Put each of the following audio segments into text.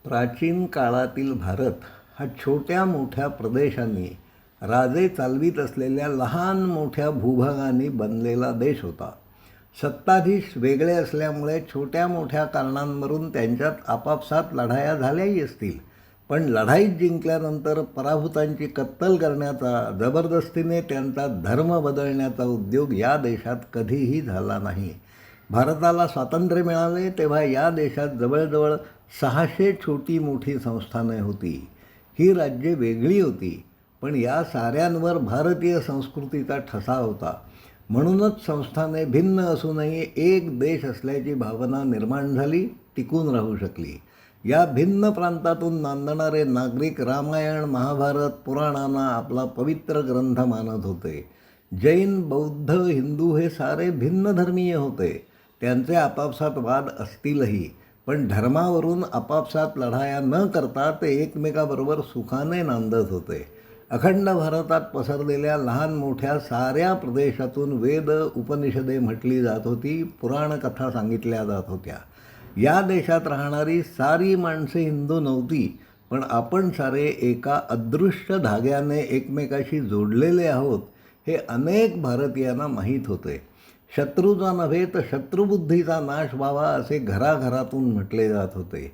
प्राचीन काळातील भारत हा छोट्या मोठ्या प्रदेशांनी राजे चालवीत असलेल्या लहान मोठ्या भूभागांनी बनलेला देश होता. सत्ताधीश वेगळे असल्यामुळे छोट्या मोठ्या कारणांवरून त्यांच्यात आपापसात लढाया झाल्याही असतील, पण लढाईत जिंकल्यानंतर पराभूतांची कत्तल करण्याचा, जबरदस्तीने त्यांचा धर्म बदलण्याचा उद्योग या देशात कधीही झाला नाही. भारताला स्वातंत्र्य मिळाले तेव्हा या देशात जवळजवळ 600 छोटी मोठी संस्थाने होती. ही राज्ये वेगळी होती, पण या साऱ्यांवर भारतीय संस्कृतीचा ठसा होता. म्हणूनच संस्थाने भिन्न असूनही एक देश असल्याची भावना निर्माण झाली, टिकून राहू शकली. या भिन्न प्रांतातून नांदणारे नागरिक रामायण, महाभारत, पुराणांना आपला पवित्र ग्रंथ मानत होते. जैन, बौद्ध, हिंदू हे सारे भिन्न धर्मीय होते. त्यांचे आपापसात वाद असतीलही, पण धर्मावरून आपापसात लढाया न करता ते एकमेकाबरोबर सुखाने नांदत होते. अखंड भारतात पसरलेल्या लहान मोठ्या साऱ्या प्रदेशातून वेद, उपनिषदे म्हटली जात होती, पुराणकथा सांगितल्या जात होत्या. या देशात राहणारी सारी माणसे हिंदू नव्हती, पण आपण सारे एका अदृश्य धाग्याने एकमेकाशी जोडलेले आहोत हे अनेक भारतीयांना माहीत होते. शत्रूचा नव्हे तर शत्रुबुद्धीचा नाश व्हावा असे घराघरातून म्हटले जात होते.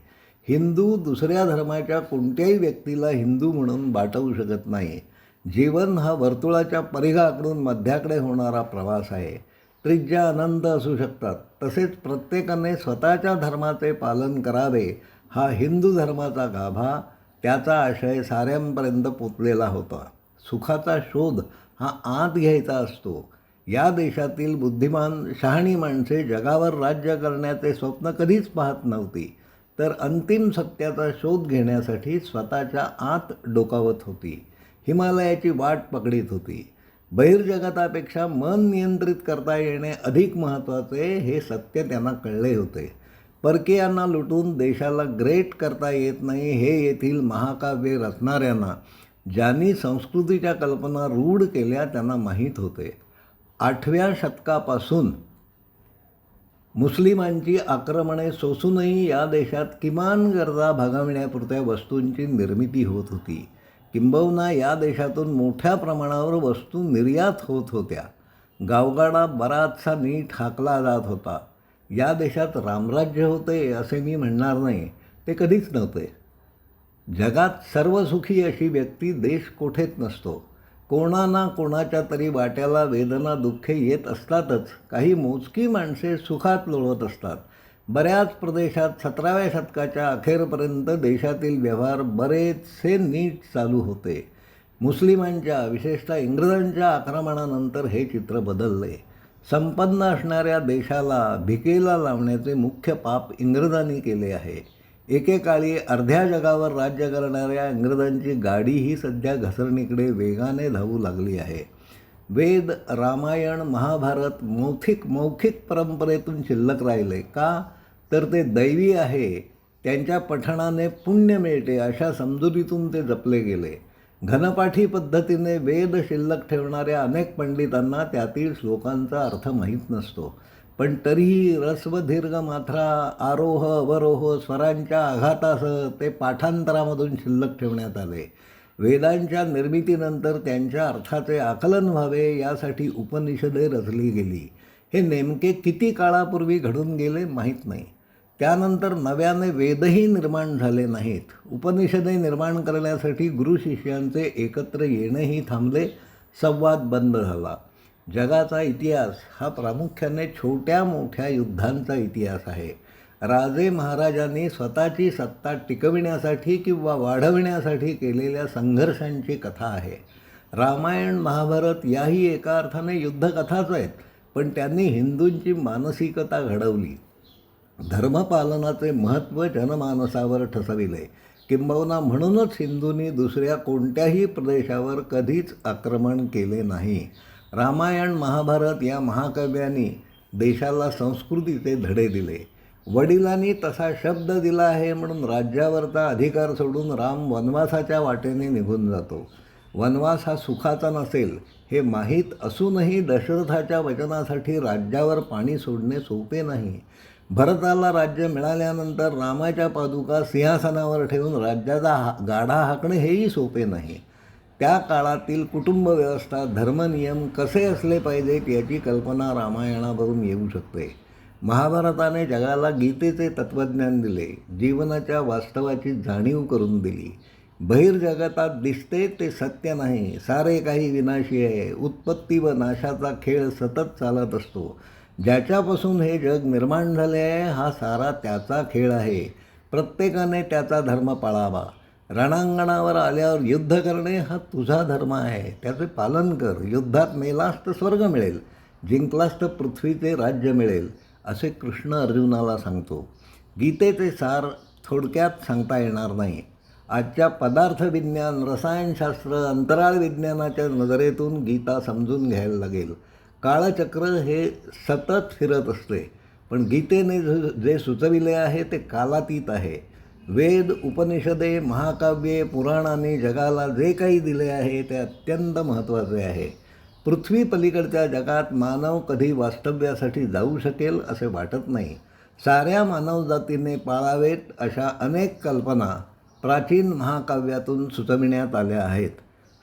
हिंदू दुसऱ्या धर्माच्या कोणत्याही व्यक्तीला हिंदू म्हणून बाटवू शकत नाही. जीवन हा वर्तुळाच्या परिघाकडून मध्याकडे होणारा प्रवास आहे. त्रिज्या अनंत असू शकतात. तसेच प्रत्येकाने स्वतःच्या धर्माचे पालन करावे हा हिंदू धर्माचा गाभा, त्याचा आशय साऱ्यांपर्यंत पोचलेला होता. सुखाचा शोध हा आत घ्यायचा असतो. या देशातील बुद्धिमान शहाणी माणसे जगावर राज्य करण्याचे स्वप्न कधीच पाहत नव्हती, तर अंतिम सत्याचा शोध घेण्यासाठी स्वतःच्या आत डोकावत होती. हिमालयाची वाट पकडीत होती. बहिर्जगतापेक्षा मन नियंत्रित करता येणे अधिक महत्त्वाचे हे सत्य त्यांना कळले होते. परकीयांना लुटून देशाला ग्रेट करता येत नाही हे येथील महाकाव्ये रचणाऱ्यांना, ज्यांनी संस्कृतीच्या कल्पना रूढ केल्या, त्यांना माहीत होते. 8व्या शतकापासून मुस्लिमांची आक्रमणे सोसूनही या देशात किमान गरजा भागविण्यापुरत्या वस्तूंची निर्मिती होत होती. किंबहुना या देशातून मोठ्या प्रमाणावर वस्तू निर्यात होत होत्या. गावगाडा बराचसा नीट हाकला जात होता. या देशात रामराज्य होते असे मी म्हणणार नाही, ते कधीच नव्हते. जगात सर्वसुखी अशी व्यक्ती देश कोठेच नसतो. कोणा ना कोणाच्या तरी वाट्याला वेदना, दुःखे येत असतातच. काही मोजकी माणसे सुखात लोळत असतात. बऱ्याच प्रदेशात 17व्या शतकाच्या अखेरपर्यंत देशातील व्यवहार बरेचसे नीट चालू होते. मुस्लिमांच्या, विशेषतः इंग्रजांच्या आक्रमणानंतर हे चित्र बदलले. संपन्न असणाऱ्या देशाला भिकेला लावण्याचे मुख्य पाप इंग्रजांनी केले आहे. एकेकाळी अर्ध्या जगावर राज्य करणाऱ्या इंग्रजांची गाडीही सध्या घसरणीकडे वेगाने धावू लागली आहे. वेद, रामायण, महाभारत मौखिक परंपरेतून शिल्लक राहिले का, तर ते दैवी आहे, त्यांच्या पठणाने पुण्य मिळते अशा समजुतीतून ते जपले गेले. घनपाठी पद्धतीने वेद शिल्लक ठेवणाऱ्या अनेक पंडितांना त्यातील श्लोकांचा अर्थ माहीत नसतो, पण तरीही ऱ्हस्व दीर्घ मात्रा, आरोह अवरोह स्वरांच्या आघातासह ते पाठांतरामधून शिल्लक ठेवण्यात आले. वेदांच्या निर्मितीनंतर त्यांच्या अर्थाचे आकलन व्हावे यासाठी उपनिषदे रचली गेली. हे नेमके किती काळापूर्वी घडून गेले माहीत नाही. त्यानंतर नव्याने वेदही निर्माण झाले नाहीत. उपनिषदे निर्माण करण्यासाठी गुरु शिष्यांचे एकत्र येणेही थांबले. संवाद बंद झाला. जगाचा इतिहास हा प्रामुख्याने छोट्या मोठ्या युद्धांचा इतिहास आहे. राजे महाराजांनी स्वतःची सत्ता टिकविण्यासाठी किंवा वाढविण्यासाठी केलेल्या संघर्षांची कथा आहे. रामायण, महाभारत याही एका अर्थाने युद्धकथाच आहेत, पण त्यांनी हिंदूंची मानसिकता घडवली. धर्मपालनाचे महत्त्व जनमानसावर ठसविले. किंबहुना म्हणूनच हिंदूंनी दुसऱ्या कोणत्याही प्रदेशावर कधीच आक्रमण केले नाही. रामायण, महाभारत या महाकाव्यांनी देशाला संस्कृतीचे धडे दिले. वडिलांनी तसा शब्द दिला आहे म्हणून राज्यावरचा अधिकार सोडून राम वनवासाच्या वाटेने निघून जातो. वनवास हा सुखाचा नसेल हे माहीत असूनही दशरथाच्या वचनासाठी राज्यावर पाणी सोडणे सोपे नाही. भरताला राज्य मिळाल्यानंतर रामाच्या पादुका सिंहासनावर ठेवून राज्याचा गाडा हाकणे हेही सोपे नाही. त्या काळातील कुटुंब व्यवस्था, धर्मनियम कसे असले पाहिजेत याची कल्पना रामायणावरून येऊ शकते. महाभारताने जगाला गीतेचे तत्त्वज्ञान दिले, जीवनाच्या वास्तवाची जाणीव करून दिली. बहिर्जगतात दिसते ते सत्य नाही, सारे काही विनाशी आहे, उत्पत्ती व नाशाचा खेळ सतत चालत असतो. ज्याच्यापासून हे जग निर्माण झाले आहे हा सारा त्याचा खेळ आहे. प्रत्येकाने त्याचा धर्म पाळावा. रणांगणावर आल्यावर युद्ध करणे हा तुझा धर्म आहे, त्याचे पालन कर. युद्धात मेलास तर स्वर्ग मिळेल, जिंकलास तर पृथ्वीचे राज्य मिळेल, असे कृष्ण अर्जुनाला सांगतो. गीतेचे सार थोडक्यात सांगता येणार नाही. आजच्या पदार्थविज्ञान, रसायनशास्त्र, अंतराळ विज्ञानाच्या नजरेतून गीता समजून घ्यायला लागेल. काळचक्र हे सतत फिरत असते, पण गीतेने जे सुचविले आहे ते कालातीत आहे. वेद, उपनिषदे, महाकाव्ये, पुराणांनी जगाला जे काही दिले आहे ते अत्यंत महत्त्वाचे आहे. पृथ्वी पलीकडच्या जगात मानव कधी वास्तव्यासाठी जाऊ शकेल असे वाटत नाही. साऱ्या मानवजातीने पाळावेत अशा अनेक कल्पना प्राचीन महाकाव्यातून सुचविण्यात आल्या आहेत.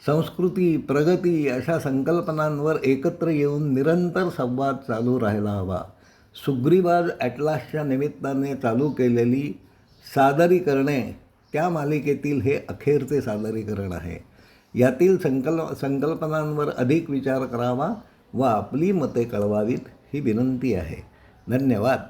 संस्कृती, प्रगती अशा संकल्पनांवर एकत्र येऊन निरंतर संवाद चालू राहायला हवा. सुग्रीवाज ॲटलासच्या निमित्ताने चालू केलेली सादरीकरणे त्या मालिकेतील हे अखेरचे सादरीकरण आहे. यातील संकल्पनांवर अधिक विचार करावा व आपली मते कळवावीत ही विनंती आहे. धन्यवाद.